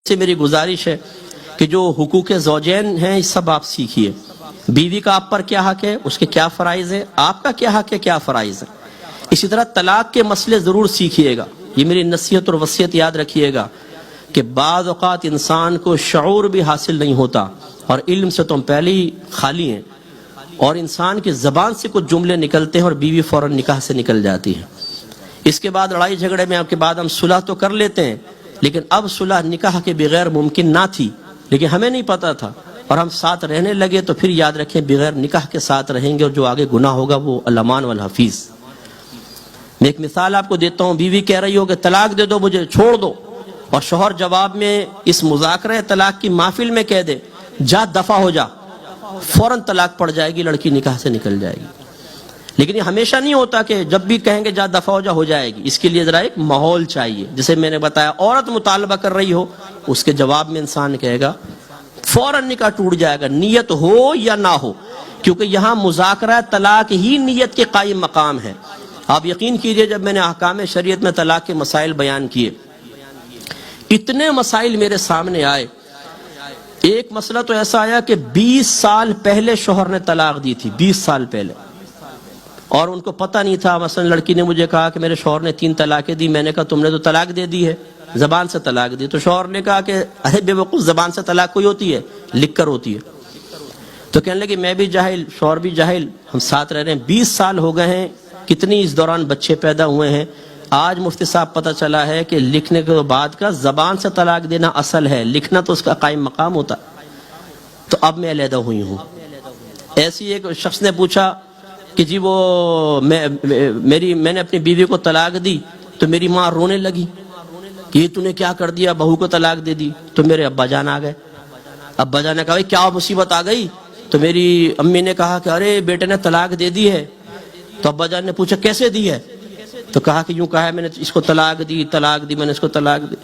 سے میری گزارش ہے کہ جو حقوق زوجین ہیں یہ سب آپ سیکھیے. بیوی کا آپ پر کیا حق ہے، اس کے کیا فرائض ہے، آپ کا کیا حق ہے، کیا فرائض ہے. اسی طرح طلاق کے مسئلے ضرور سیکھیے گا. یہ میری نصیحت اور وصیت یاد رکھیے گا کہ بعض اوقات انسان کو شعور بھی حاصل نہیں ہوتا اور علم سے تو ہم پہلے ہی خالی ہیں، اور انسان کی زبان سے کچھ جملے نکلتے ہیں اور بیوی فوراً نکاح سے نکل جاتی ہے. اس کے بعد لڑائی جھگڑے میں آپ کے بعد ہم صلح تو کر لیتے ہیں، لیکن اب صلح نکاح کے بغیر ممکن نہ تھی، لیکن ہمیں نہیں پتا تھا اور ہم ساتھ رہنے لگے. تو پھر یاد رکھیں بغیر نکاح کے ساتھ رہیں گے اور جو آگے گناہ ہوگا وہ الامان والحفیظ. میں ایک مثال آپ کو دیتا ہوں. بیوی کہہ رہی ہو کہ طلاق دے دو، مجھے چھوڑ دو، اور شوہر جواب میں اس مذاکرہ طلاق کی محفل میں کہہ دے جا دفع ہو جا، فوراً طلاق پڑ جائے گی، لڑکی نکاح سے نکل جائے گی. لیکن یہ ہمیشہ نہیں ہوتا کہ جب بھی کہیں گے جا دفع ہو جا ہو جائے گی. اس کے لیے ذرا ایک ماحول چاہیے. جسے میں نے بتایا عورت مطالبہ کر رہی ہو، اس کے جواب میں انسان کہے گا فوراً نکاح ٹوٹ جائے گا، نیت ہو یا نہ ہو، کیونکہ یہاں مذاکرہ طلاق ہی نیت کے قائم مقام ہے. آپ یقین کیجئے جب میں نے احکام شریعت میں طلاق کے مسائل بیان کیے، اتنے مسائل میرے سامنے آئے. ایک مسئلہ تو ایسا آیا کہ 20 سال پہلے شوہر نے طلاق دی تھی، 20 سال پہلے، اور ان کو پتہ نہیں تھا. مثلا لڑکی نے مجھے کہا کہ میرے شوہر نے 3 طلاقیں دی. میں نے کہا تم نے تو طلاق دے دی ہے، زبان سے طلاق دی. تو شوہر نے کہا کہ ارے بے وقوف، زبان سے طلاق کوئی ہوتی ہے، لکھ کر ہوتی ہے. تو کہنے لگے میں بھی جاہل، شوہر بھی جاہل، ہم ساتھ رہ رہے ہیں 20 سال ہو گئے ہیں، کتنی اس دوران بچے پیدا ہوئے ہیں. آج مفتی صاحب پتہ چلا ہے کہ لکھنے کے بعد کا زبان سے طلاق دینا اصل ہے، لکھنا تو اس کا قائم مقام ہوتا. تو اب میں علیحدہ ہوئی ہوں. ایسی ایک شخص نے پوچھا کہ جی وہ میں نے اپنی بیوی کو طلاق دی تو میری ماں رونے لگی کہ یہ تو نے کیا کر دیا، بہو کو طلاق دے دی. تو میرے ابا جان آ گئے. ابا جان نے کہا کیا مصیبت آ گئی؟ تو میری امی نے کہا کہ ارے بیٹے نے طلاق دے دی ہے. تو ابا جان نے پوچھا کیسے دی ہے؟ تو کہا کہ یوں کہا ہے میں نے اس کو طلاق دی میں نے اس کو طلاق دی.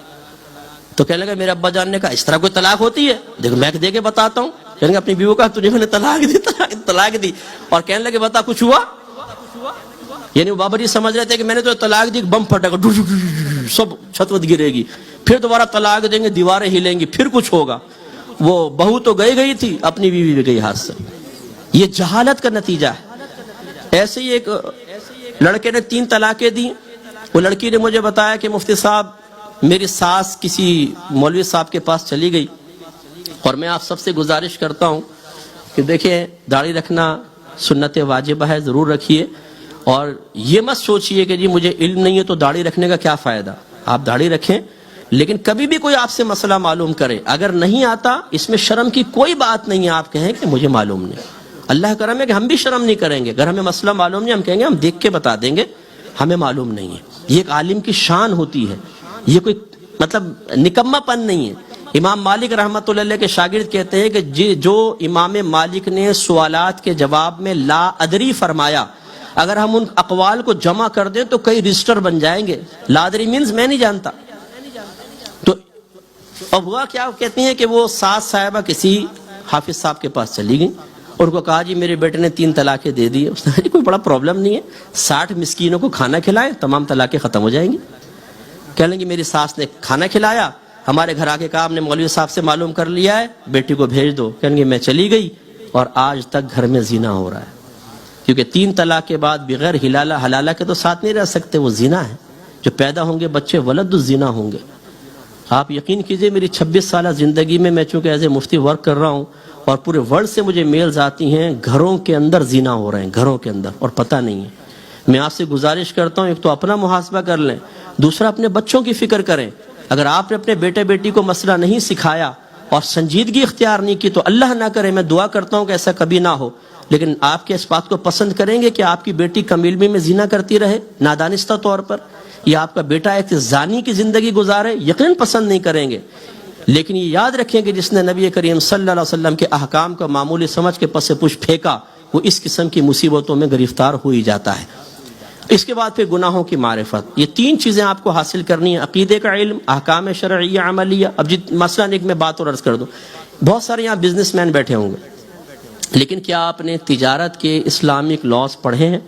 تو کہنے لگا میرے ابا جان نے کہا اس طرح کوئی طلاق ہوتی ہے؟ دیکھو میں دے کے بتاتا ہوں. کہنے لگا اپنی بیوی کو کہا تجھے میں نے طلاق دی اور کہنے لگے بتا کچھ ہوا؟ یعنی وہ بابا جی سمجھ رہے تھے کہ میں نے تو طلاق دی، بم پھٹے گا، سب چھت وت گرے گی، پھر دوبارہ طلاق دیں گے، دیواریں ہلیں گی، پھر کچھ ہوگا. وہ بہو تو گئی تھی، اپنی بیوی بھی گئی ہاتھ سے. یہ جہالت کا نتیجہ ہے. ایسے ہی ایک لڑکے نے 3 طلاقیں دی. وہ لڑکی نے مجھے بتایا کہ مفتی صاحب میری ساس کسی مولوی صاحب کے پاس چلی گئی، اور میں آپ سب سے گزارش کرتا ہوں کہ دیکھیں داڑھی رکھنا سنت واجبہ ہے، ضرور رکھیے. اور یہ مت سوچئے کہ جی مجھے علم نہیں ہے تو داڑھی رکھنے کا کیا فائدہ. آپ داڑھی رکھیں، لیکن کبھی بھی کوئی آپ سے مسئلہ معلوم کرے، اگر نہیں آتا اس میں شرم کی کوئی بات نہیں ہے. آپ کہیں کہ مجھے معلوم نہیں. اللہ کرم ہے کہ ہم بھی شرم نہیں کریں گے. اگر ہمیں مسئلہ معلوم نہیں، ہم کہیں گے ہم دیکھ کے بتا دیں گے، ہمیں معلوم نہیں ہے. یہ ایک عالم کی شان ہوتی ہے، یہ کوئی مطلب نکمہ پن نہیں ہے. امام مالک رحمۃ اللہ علیہ کے شاگرد کہتے ہیں کہ جو امام مالک نے سوالات کے جواب میں لا ادری فرمایا، اگر ہم ان اقوال کو جمع کر دیں تو کئی رجسٹر بن جائیں گے. لا ادری مینز میں نہیں جانتا. تو اب ہوا کیا، کہتے ہیں کہ وہ ساس صاحبہ کسی حافظ صاحب کے پاس چلی گئی اور ان کو کہا جی میرے بیٹے نے 3 طلاقیں دے دی. اس نے کہا جی کوئی بڑا پرابلم نہیں ہے، 60 مسکینوں کو کھانا کھلائے، تمام طلاقیں ختم ہو جائیں گی. کہنے لگی میری ساس نے کھانا کھلایا، ہمارے گھر آ کے کہا ہم نے مولوی صاحب سے معلوم کر لیا ہے، بیٹی کو بھیج دو. کہنے لگی میں چلی گئی اور آج تک گھر میں زنا ہو رہا ہے، کیونکہ 3 طلاق کے بعد بغیر حلالہ کے تو ساتھ نہیں رہ سکتے. وہ زنا ہے. جو پیدا ہوں گے بچے ولد الزنا ہوں گے. آپ یقین کیجئے میری 26 سالہ زندگی میں چونکہ ایز اے مفتی ورک کر رہا ہوں اور پورے ورلڈ سے مجھے میلز آتی ہیں، گھروں کے اندر زنا ہو رہے ہیں، گھروں کے اندر، اور پتہ نہیں ہے. میں آپ سے گزارش کرتا ہوں ایک تو اپنا محاسبہ کر لیں، دوسرا اپنے بچوں کی فکر کریں. اگر آپ نے اپنے بیٹے بیٹی کو مسئلہ نہیں سکھایا اور سنجیدگی اختیار نہیں کی تو اللہ نہ کرے، میں دعا کرتا ہوں کہ ایسا کبھی نہ ہو، لیکن آپ کے اس بات کو پسند کریں گے کہ آپ کی بیٹی کم علمی میں زنا کرتی رہے نادانستہ طور پر، یا آپ کا بیٹا ایک زانی کی زندگی گزارے؟ یقیناً پسند نہیں کریں گے. لیکن یہ یاد رکھیں کہ جس نے نبی کریم صلی اللہ علیہ وسلم کے احکام کو معمولی سمجھ کے پس پش پھینکا، وہ اس قسم کی مصیبتوں میں گرفتار ہو ہی جاتا ہے. اس کے بعد پھر گناہوں کی معرفت. یہ 3 چیزیں آپ کو حاصل کرنی ہیں: عقیدے کا علم، احکام شرعیہ عملیہ. اب مثلا ایک میں بات اور عرض کر دوں، بہت سارے یہاں بزنس مین بیٹھے ہوں گے، لیکن کیا آپ نے تجارت کے اسلامک لاز پڑھے ہیں؟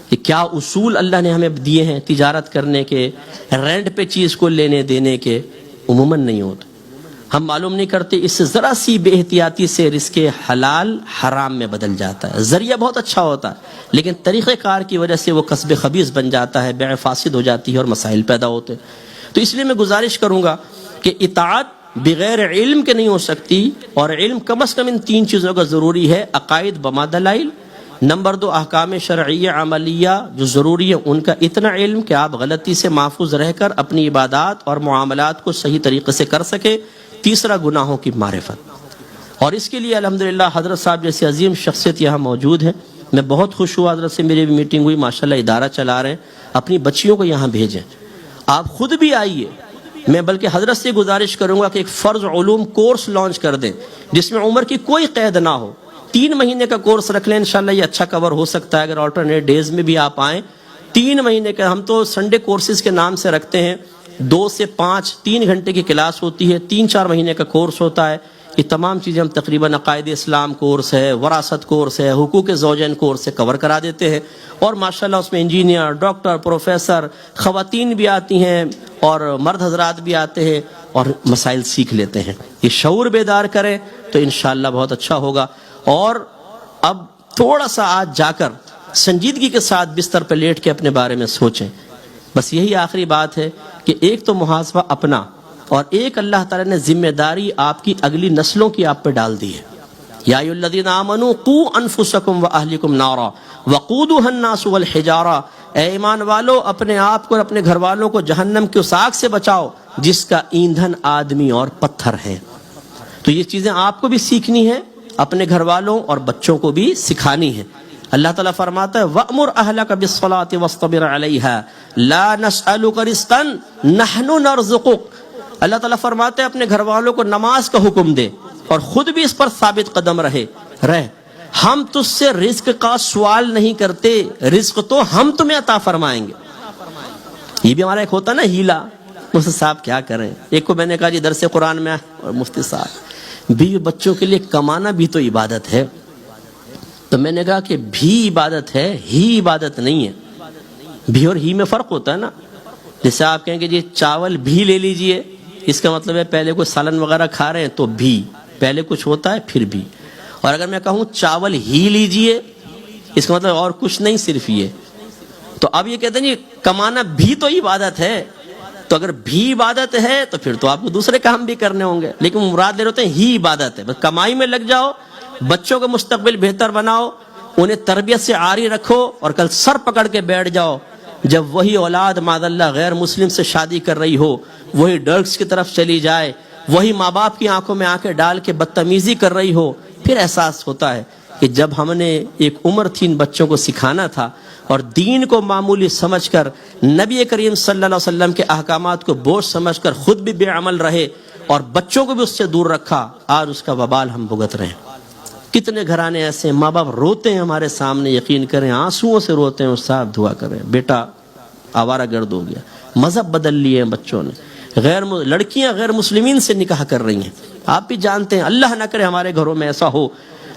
کہ کیا اصول اللہ نے ہمیں دیے ہیں تجارت کرنے کے، رینٹ پہ چیز کو لینے دینے کے؟ عموماً نہیں ہوتے. ہم معلوم نہیں کرتے اس سے ذرا سی بے احتیاطی سے رزق حلال حرام میں بدل جاتا ہے. ذریعہ بہت اچھا ہوتا ہے لیکن طریقہ کار کی وجہ سے وہ کسب خبیث بن جاتا ہے, بیع فاسد ہو جاتی ہے اور مسائل پیدا ہوتے ہیں. تو اس لیے میں گزارش کروں گا کہ اطاعت بغیر علم کے نہیں ہو سکتی, اور علم کم از کم ان 3 چیزوں کا ضروری ہے. عقائد بما دلائل, نمبر 2 احکام شرعیہ عملیہ جو ضروری ہے ان کا اتنا علم کہ آپ غلطی سے محفوظ رہ کر اپنی عبادات اور معاملات کو صحیح طریقے سے کر سکے. تیسرا گناہوں کی معرفت, اور اس کے لیے الحمدللہ حضرت صاحب جیسی عظیم شخصیت یہاں موجود ہے. میں بہت خوش ہوا, حضرت سے میری بھی میٹنگ ہوئی, ماشاءاللہ ادارہ چلا رہے ہیں. اپنی بچیوں کو یہاں بھیجیں, آپ خود بھی آئیے. میں بلکہ حضرت سے گزارش کروں گا کہ ایک فرض علوم کورس لانچ کر دیں جس میں عمر کی کوئی قید نہ ہو. 3 مہینے کا کورس رکھ لیں, انشاءاللہ یہ اچھا کور ہو سکتا ہے اگر آلٹرنیٹ ڈیز میں بھی آپ آئیں. 3 مہینے کا, ہم تو سنڈے کورسز کے نام سے رکھتے ہیں. 2 سے 5 3 گھنٹے کی کلاس ہوتی ہے, 3-4 مہینے کا کورس ہوتا ہے. یہ تمام چیزیں ہم تقریباً عقائد اسلام کورس ہے, وراثت کورس ہے, حقوق زوجین کورس سے کور کرا دیتے ہیں. اور ماشاءاللہ اس میں انجینئر, ڈاکٹر, پروفیسر, خواتین بھی آتی ہیں اور مرد حضرات بھی آتے ہیں اور مسائل سیکھ لیتے ہیں. یہ شعور بیدار کریں تو انشاءاللہ بہت اچھا ہوگا. اور اب تھوڑا سا آج جا کر سنجیدگی کے ساتھ بستر پہ لیٹ کے اپنے بارے میں سوچیں. بس یہی آخری بات ہے کہ ایک تو محاسبہ اپنا, اور ایک اللہ تعالیٰ نے ذمہ داری آپ کی اگلی نسلوں کی آپ پہ ڈال دی ہے. یا ایھا الذین آمنوا قوا انفسکم واہلکم نارا وقودھا الناس والحجارہ, اے ایمان والو اپنے آپ کو اور اپنے گھر والوں کو جہنم کی اس آگ سے بچاؤ جس کا ایندھن آدمی اور پتھر ہے. تو یہ چیزیں آپ کو بھی سیکھنی ہے, اپنے گھر والوں اور بچوں کو بھی سکھانی ہے. اللہ تعالیٰ فرماتا ہے وَأْمُرْ أَهْلَكَ بِالصَّلَاةِ وَاصْطَبِرْ عَلَيْهَا لَا نَسْأَلُكَ رِزْقًا نَحْنُ نَرْزُقُكَ. اللہ تعالیٰ فرماتے ہیں اپنے گھر والوں کو نماز کا حکم دے اور خود بھی اس پر ثابت قدم رہ. ہم تجھ سے رزق کا سوال نہیں کرتے, رزق تو ہم تمہیں عطا فرمائیں گے. یہ بھی ہمارا ایک ہوتا نا ہیلا, مفتی صاحب کیا کریں. ایک کو میں نے کہا جی درس قرآن میں, اور مفتی صاحب بھی بچوں کے لیے کمانا بھی تو عبادت ہے. تو میں نے کہا کہ بھی عبادت ہے, ہی عبادت نہیں ہے. بھی اور ہی میں فرق ہوتا ہے نا. جیسے آپ کہیں کہ جی چاول بھی لے لیجئے, اس کا مطلب ہے پہلے کوئی سالن وغیرہ کھا رہے ہیں تو بھی, پہلے کچھ ہوتا ہے پھر بھی. اور اگر میں کہوں چاول ہی لیجئے, اس کا مطلب اور کچھ نہیں صرف یہ. تو اب یہ کہتے ہیں جی کمانا بھی تو عبادت ہے. تو اگر بھی عبادت ہے تو پھر تو آپ کو دوسرے کام بھی کرنے ہوں گے, لیکن مراد لے رہے ہوتے ہیں ہی عبادت ہے. بس کمائی میں لگ جاؤ, بچوں کا مستقبل بہتر بناؤ, انہیں تربیت سے عاری رکھو, اور کل سر پکڑ کے بیٹھ جاؤ جب وہی اولاد معاذ اللہ غیر مسلم سے شادی کر رہی ہو, وہی ڈرگز کی طرف چلی جائے, وہی ماں باپ کی آنکھوں میں آنکھیں ڈال کے بدتمیزی کر رہی ہو, پھر احساس ہوتا ہے کہ جب ہم نے ایک عمر تھی ان بچوں کو سکھانا تھا اور دین کو معمولی سمجھ کر نبی کریم صلی اللہ علیہ وسلم کے احکامات کو بوجھ سمجھ کر خود بھی بے عمل رہے اور بچوں کو بھی اس سے دور رکھا, آج اس کا وبال ہم بھگت رہے ہیں. کتنے گھرانے ایسے ہیں, ماں باپ روتے ہیں ہمارے سامنے, یقین کریں آنسوؤں سے روتے ہیں, صاحب دعا کریں بیٹا آوارہ گرد ہو گیا. مذہب بدل لیے ہیں بچوں نے, لڑکیاں غیر مسلمین سے نکاح کر رہی ہیں. آپ بھی جانتے ہیں, اللہ نہ کرے ہمارے گھروں میں ایسا ہو,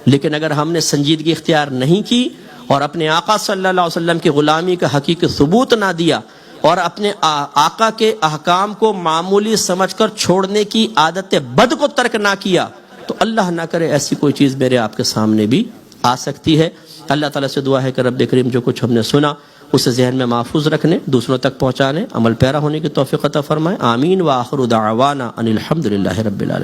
لیکن اگر ہم نے سنجیدگی اختیار نہیں کی اور اپنے آقا صلی اللہ علیہ وسلم کی غلامی کا حقیقی ثبوت نہ دیا اور اپنے آقا کے احکام کو معمولی سمجھ کر چھوڑنے کی عادت بد کو ترک نہ کیا, تو اللہ نہ کرے ایسی کوئی چیز میرے آپ کے سامنے بھی آ سکتی ہے. اللہ تعالیٰ سے دعا ہے کہ رب کریم جو کچھ ہم نے سنا اسے ذہن میں محفوظ رکھنے, دوسروں تک پہنچانے, عمل پیرا ہونے کی توفیق عطا فرمائے. آمین. وآخر دعوانا ان الحمد للہ رب العالمین.